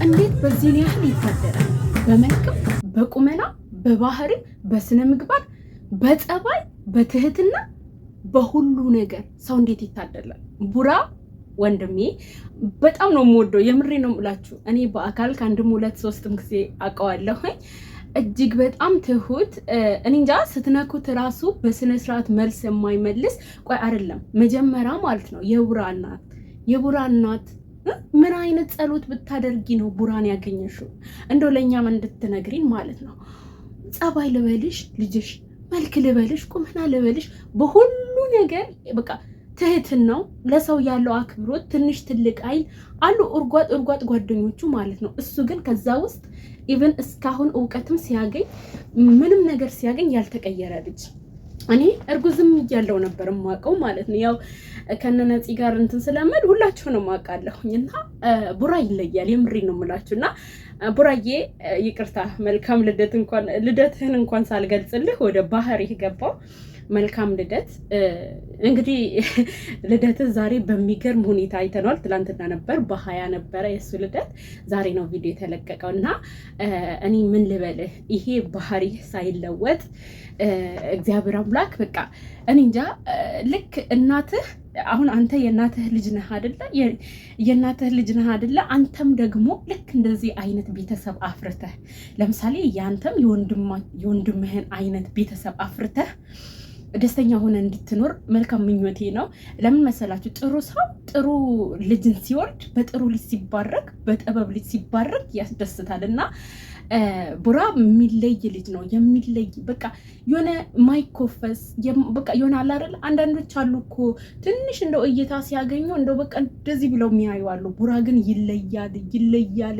እንዴት በዚህ ያህል ይታደራል? በመልክም በቁመና በባህሪ በስነ ምግባር በጸባይ በትህትና በሁሉ ነገር ሰው እንዴት ይታደላል? ቡራ ወንድሜ በጣም ነው የምወደው። የምሬ ነው የምላችሁ። እኔ በአካል ከአንድም ሁለት ሶስትም ጊዜ አውቀዋለሁኝ። እጅግ በጣም ትሁት፣ እኔ እንጃ ስትነኩት ራሱ በስነ ስርዓት መልስ የማይመልስ ቆይ አይደለም መጀመሪያ ማለት ነው የቡራ እናት ምን አይነት ጸሎት ብታደርጊ ነው ቡራን ያገኘሽው? እንደው ለእኛም እንድትነግሪን ማለት ነው። ጸባይ ልበልሽ ልጅሽ፣ መልክ ልበልሽ፣ ቁመና ልበልሽ፣ በሁሉ ነገር በቃ ትህትናው፣ ለሰው ያለው አክብሮት፣ ትንሽ ትልቅ አይል አሉ እርጓጥ ጓደኞቹ ማለት ነው። እሱ ግን ከዛ ውስጥ ኢቭን እስካሁን እውቀትም ሲያገኝ ምንም ነገር ሲያገኝ ያልተቀየረ ልጅ። እኔ እርጉዝም እያለው ነበር የማውቀው ማለት ነው። ያው ከነነፂ ጋር እንትን ስለምል ሁላችሁንም አውቃለሁኝ። እና ቡራ ይለያል፣ የምሬ ነው የምላችሁ። እና ቡራዬ ይቅርታ፣ መልካም ልደትህን እንኳን ሳልገልጽልህ ወደ ባህሪህ ገባው። መልካም ልደት። እንግዲህ ልደትህ ዛሬ በሚገርም ሁኔታ አይተነዋል። ትላንትና ነበር በ20 ነበረ የእሱ ልደት። ዛሬ ነው ቪዲዮ የተለቀቀው እና እኔ ምን ልበልህ፣ ይሄ ባህሪህ ሳይለወጥ እግዚአብሔር አምላክ በቃ እኔ እንጃ። ልክ እናትህ አሁን አንተ የእናትህ ልጅ ነህ አይደለ? የእናትህ ልጅ ነህ አይደለ? አንተም ደግሞ ልክ እንደዚህ አይነት ቤተሰብ አፍርተህ ለምሳሌ ያንተም የወንድምህን አይነት ቤተሰብ አፍርተህ ደስተኛ ሆነ እንድትኖር መልካም ምኞቴ ነው። ለምን መሰላችሁ? ጥሩ ሰው ጥሩ ልጅን ሲወልድ በጥሩ ልጅ ሲባረክ በጥበብ ልጅ ሲባረክ ያስደስታል። እና ቡራ የሚለይ ልጅ ነው። የሚለይ በቃ የሆነ ማይኮፈስ በቃ የሆነ አለ አይደል? አንዳንዶች አሉ እኮ ትንሽ እንደው እይታ ሲያገኙ እንደው በቃ እንደዚህ ብለው የሚያዩ አሉ። ቡራ ግን ይለያል።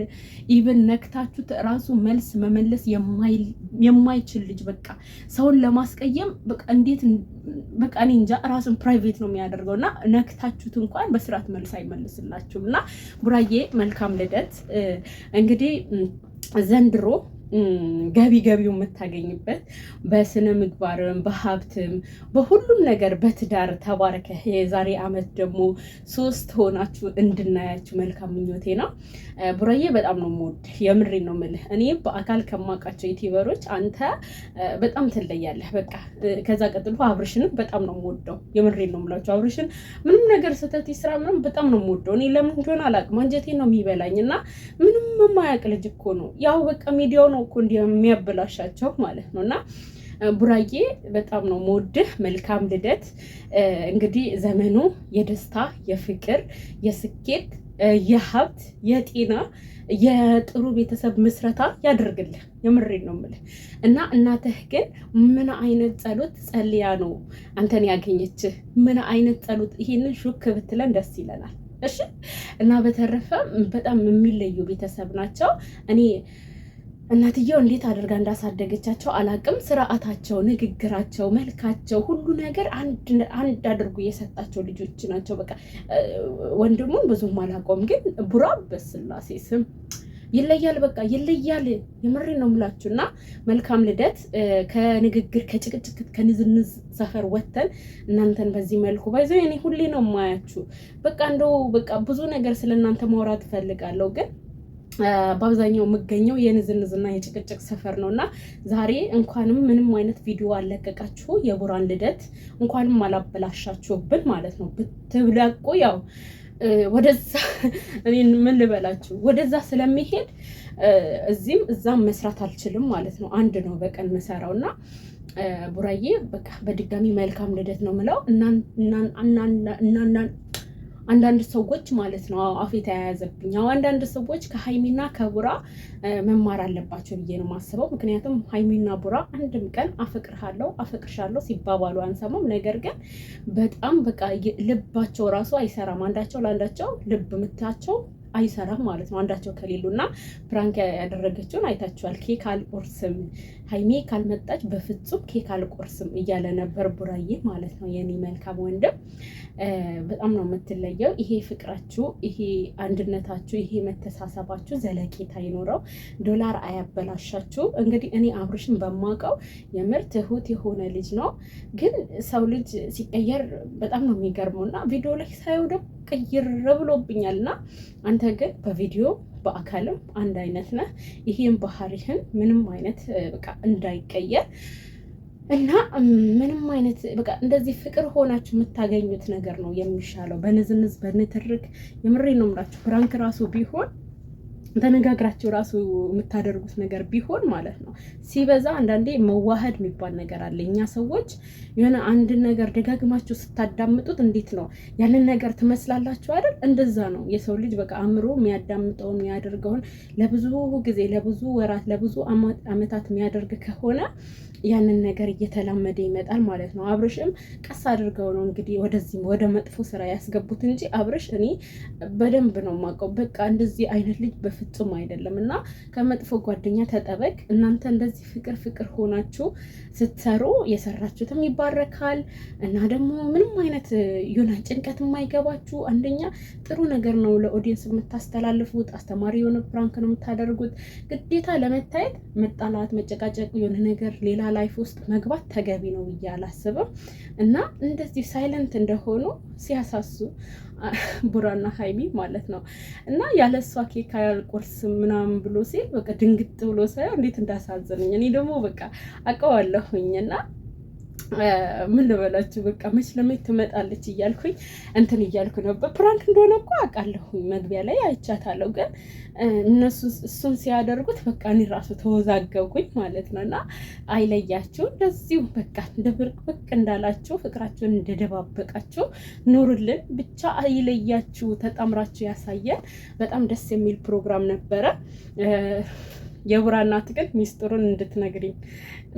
ኢቭን ነክታችሁት ራሱ መልስ መመለስ የማይችል ልጅ በቃ ሰውን ለማስቀየም በቃ እንዴት በቃ እኔ እንጃ ራሱን ፕራይቬት ነው የሚያደርገው። እና ነክታችሁት እንኳን በስርዓት መልስ አይመልስላችሁም። እና ቡራዬ መልካም ልደት። እንግዲህ ዘንድሮ ገቢው የምታገኝበት በስነ ምግባርም በሀብትም በሁሉም ነገር በትዳር ተባረከህ የዛሬ አመት ደግሞ 3 ሆናችሁ እንድናያችሁ መልካም ምኞቴ ነው። ቡራዬ በጣም ነው የምወድህ፣ የምሬን ነው የምልህ። እኔ በአካል ከማውቃቸው ዩቲዩበሮች አንተ በጣም ትለያለህ። በቃ ከዛ ቀጥሎ አብርሽንም በጣም ነው የምወደው፣ የምሬን ነው የምላቸው። አብርሽን ምንም ነገር ስህተት ይስራ ምንም በጣም ነው የምወደው። እኔ ለምን እንደሆነ አላውቅም፣ አንጀቴን ነው የሚበላኝ። እና ምንም የማያውቅ ልጅ እኮ ነው ያው በቃ ሚዲያው ነው እኮ እንዲህ የሚያበላሻቸው ማለት ነው። እና ቡራዬ በጣም ነው የምወድህ። መልካም ልደት። እንግዲህ ዘመኑ የደስታ የፍቅር የስኬት የሀብት የጤና የጥሩ ቤተሰብ ምስረታ ያደርግልህ። የምሬን ነው የምልህ። እና እናትህ ግን ምን አይነት ጸሎት ጸልያ ነው አንተን ያገኘችህ? ምን አይነት ጸሎት? ይሄንን ሹክ ብትለን ደስ ይለናል። እሺ። እና በተረፈ በጣም የሚለዩ ቤተሰብ ናቸው። እኔ እናትየው እንዴት አድርጋ እንዳሳደገቻቸው አላቅም። ስርዓታቸው፣ ንግግራቸው፣ መልካቸው፣ ሁሉ ነገር አንድ አድርጎ የሰጣቸው ልጆች ናቸው። በቃ ወንድሙን ብዙም አላውቀውም፣ ግን ቡራ በስላሴ ስም ይለያል። በቃ ይለያል። የምሬ ነው የምላችሁ። እና መልካም ልደት። ከንግግር ከጭቅጭቅ ከንዝንዝ ሰፈር ወተን እናንተን በዚህ መልኩ ባይዘው እኔ ሁሌ ነው የማያችሁ። በቃ እንደው በቃ ብዙ ነገር ስለእናንተ ማውራት እፈልጋለሁ፣ ግን በአብዛኛው የምገኘው የንዝንዝና የጭቅጭቅ ሰፈር ነው። እና ዛሬ እንኳንም ምንም አይነት ቪዲዮ አለቀቃችሁ የቡራን ልደት እንኳንም አላበላሻችሁብን ማለት ነው። ብትለቁ ያው ወደዛ እኔ ምን ልበላችሁ ወደዛ ስለሚሄድ እዚህም እዛም መስራት አልችልም ማለት ነው። አንድ ነው በቀን መሰራው። እና ቡራዬ በቃ በድጋሚ መልካም ልደት ነው የምለው። አንዳንድ ሰዎች ማለት ነው አፌ ተያያዘብኝ። አንዳንድ ሰዎች ከሀይሚና ከቡራ መማር አለባቸው ብዬ ነው የማስበው። ምክንያቱም ሀይሚና ቡራ አንድም ቀን አፈቅርሻለሁ ሲባባሉ አንሰማም። ነገር ግን በጣም በቃ ልባቸው ራሱ አይሰራም። አንዳቸው ለአንዳቸው ልብ ምታቸው አይሰራም ማለት ነው አንዳቸው ከሌሉና ፕራንክ ያደረገችውን አይታችኋል። ኬክ አልቆርስም ሀይሜ ካልመጣች በፍጹም ኬክ አልቆርስም እያለ ነበር ቡራዬ ማለት ነው። የኔ መልካም ወንድም በጣም ነው የምትለየው። ይሄ ፍቅራችሁ፣ ይሄ አንድነታችሁ፣ ይሄ መተሳሰባችሁ ዘለቄታ ይኖረው፣ ዶላር አያበላሻችሁ። እንግዲህ እኔ አብርሽን በማውቀው የምር ትሁት የሆነ ልጅ ነው። ግን ሰው ልጅ ሲቀየር በጣም ነው የሚገርመው። እና ቪዲዮ ላይ ሳየው ደግሞ ቅይር ብሎብኛልና አንተ ግን በቪዲዮ በአካልም አንድ አይነት ነህ። ይሄን ባህሪህን ምንም አይነት በቃ እንዳይቀየር እና ምንም አይነት በቃ እንደዚህ ፍቅር ሆናችሁ የምታገኙት ነገር ነው የሚሻለው። በንዝንዝ በንትርክ የምሬ ነው የምላችሁ። ፕራንክ ራሱ ቢሆን ተነጋግራችሁ ራሱ የምታደርጉት ነገር ቢሆን ማለት ነው። ሲበዛ አንዳንዴ መዋሃድ የሚባል ነገር አለ። እኛ ሰዎች የሆነ አንድን ነገር ደጋግማችሁ ስታዳምጡት እንዴት ነው ያንን ነገር ትመስላላችሁ አይደል? እንደዛ ነው የሰው ልጅ በቃ አእምሮ የሚያዳምጠውን የሚያደርገውን ለብዙ ጊዜ ለብዙ ወራት ለብዙ አመታት የሚያደርግ ከሆነ ያንን ነገር እየተላመደ ይመጣል ማለት ነው። አብርሽም ቀስ አድርገው ነው እንግዲህ ወደዚህ ወደ መጥፎ ስራ ያስገቡት እንጂ አብርሽ እኔ በደንብ ነው የማውቀው። በቃ እንደዚህ አይነት ልጅ በፍጹም አይደለም። እና ከመጥፎ ጓደኛ ተጠበቅ። እናንተ እንደዚህ ፍቅር ሆናችሁ ስትሰሩ የሰራችሁትም ይባረካል። እና ደግሞ ምንም አይነት የሆነ ጭንቀት የማይገባችሁ አንደኛ ጥሩ ነገር ነው ለኦዲየንስ የምታስተላልፉት። አስተማሪ የሆነ ፕራንክ ነው የምታደርጉት። ግዴታ ለመታየት መጣላት፣ መጨቃጨቅ የሆነ ነገር ሌላ ላይፍ ውስጥ መግባት ተገቢ ነው ብዬ አላስብም። እና እንደዚህ ሳይለንት እንደሆኑ ሲያሳሱ ቡራና ሀይሚ ማለት ነው። እና ያለ እሷ ኬክ አልቆርስም ምናምን ብሎ ሲል በቃ ድንግጥ ብሎ ሳይሆን እንዴት እንዳሳዘነኝ እኔ ደግሞ በቃ አውቀዋለሁኝ። እና ምን ልበላችሁ በቃ መች ለመች ትመጣለች እያልኩኝ እንትን እያልኩ ነበር። ፕራንክ እንደሆነ እኮ አውቃለሁኝ፣ መግቢያ ላይ አይቻታለሁ። ግን እነሱ እሱን ሲያደርጉት በቃ እኔ ራሱ ተወዛገብኩኝ ማለት ነው። እና አይለያችሁ፣ እንደዚሁ በቃ እንደ ብርቅ እንዳላችሁ ፍቅራችሁን እንደደባበቃችሁ ኑሩልን። ብቻ አይለያችሁ፣ ተጣምራችሁ ያሳየን። በጣም ደስ የሚል ፕሮግራም ነበረ። የቡራ እናት ግን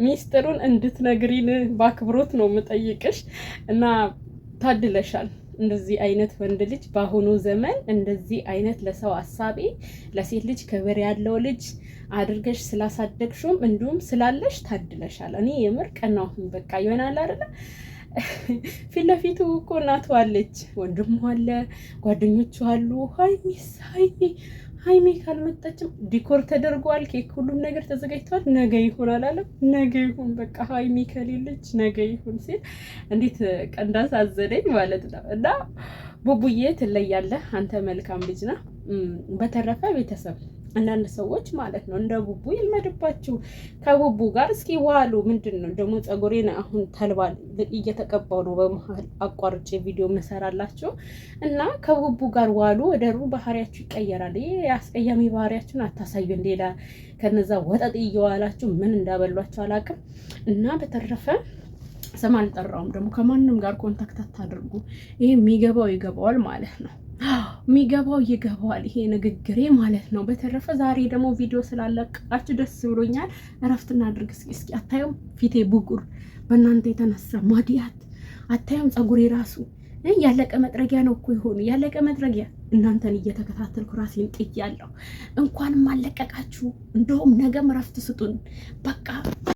ሚስጥሩን እንድትነግሪን በአክብሮት ነው የምጠይቅሽ። እና ታድለሻል። እንደዚህ አይነት ወንድ ልጅ በአሁኑ ዘመን እንደዚህ አይነት ለሰው አሳቢ ለሴት ልጅ ክብር ያለው ልጅ አድርገሽ ስላሳደግሽም እንዲሁም ስላለሽ ታድለሻል። እኔ የምር ቀናሁኝ። በቃ ይሆናል አይደለ? ፊት ለፊቱ እኮ እናቱ አለች፣ ወንድሙ አለ፣ ጓደኞቹ አሉ። ሀይሚ ካልመጣችም ዲኮር ተደርጓል፣ ኬክ ሁሉም ነገር ተዘጋጅቷል። ነገ ይሁን አላለም? ነገ ይሁን በቃ ሀይሚ ከሌለች ነገ ይሁን ሲል እንዴት እንዳሳዘነኝ ማለት ነው። እና ቡቡዬ ትለያለህ፣ አንተ መልካም ልጅ ነህ። በተረፈ ቤተሰብ አንዳንድ ሰዎች ማለት ነው እንደ ቡቡ ይልመድባችሁ። ከቡቡ ጋር እስኪ ዋሉ። ምንድን ነው ደግሞ ፀጉሬን አሁን ተልባል እየተቀባው ነው በመሀል አቋርጬ ቪዲዮ መሰራላችሁ። እና ከቡቡ ጋር ዋሉ። ወደ ሩ ባህሪያችሁ ይቀየራል። ይሄ አስቀያሚ ባህሪያችሁን አታሳዩን። ሌላ ከነዛ ወጠጥ እየዋላችሁ ምን እንዳበሏችሁ አላውቅም። እና በተረፈ ስም አልጠራውም። ደግሞ ከማንም ጋር ኮንታክት አታድርጉ። ይሄ የሚገባው ይገባዋል ማለት ነው። የሚገባው ይገባዋል፣ ይሄ ንግግሬ ማለት ነው። በተረፈ ዛሬ ደግሞ ቪዲዮ ስላለቀቃችሁ ደስ ብሎኛል። እረፍት እናድርግ እስኪ። አታዩም ፊቴ ብጉር በእናንተ የተነሳ ማዲያት አታዩም? ፀጉሬ ራሱ ያለቀ መጥረጊያ ነው እኮ የሆኑ ያለቀ መጥረጊያ። እናንተን እየተከታተልኩ ራሴን ጥያለሁ። እንኳንም አለቀቃችሁ። እንደውም ነገም እረፍት ስጡን በቃ።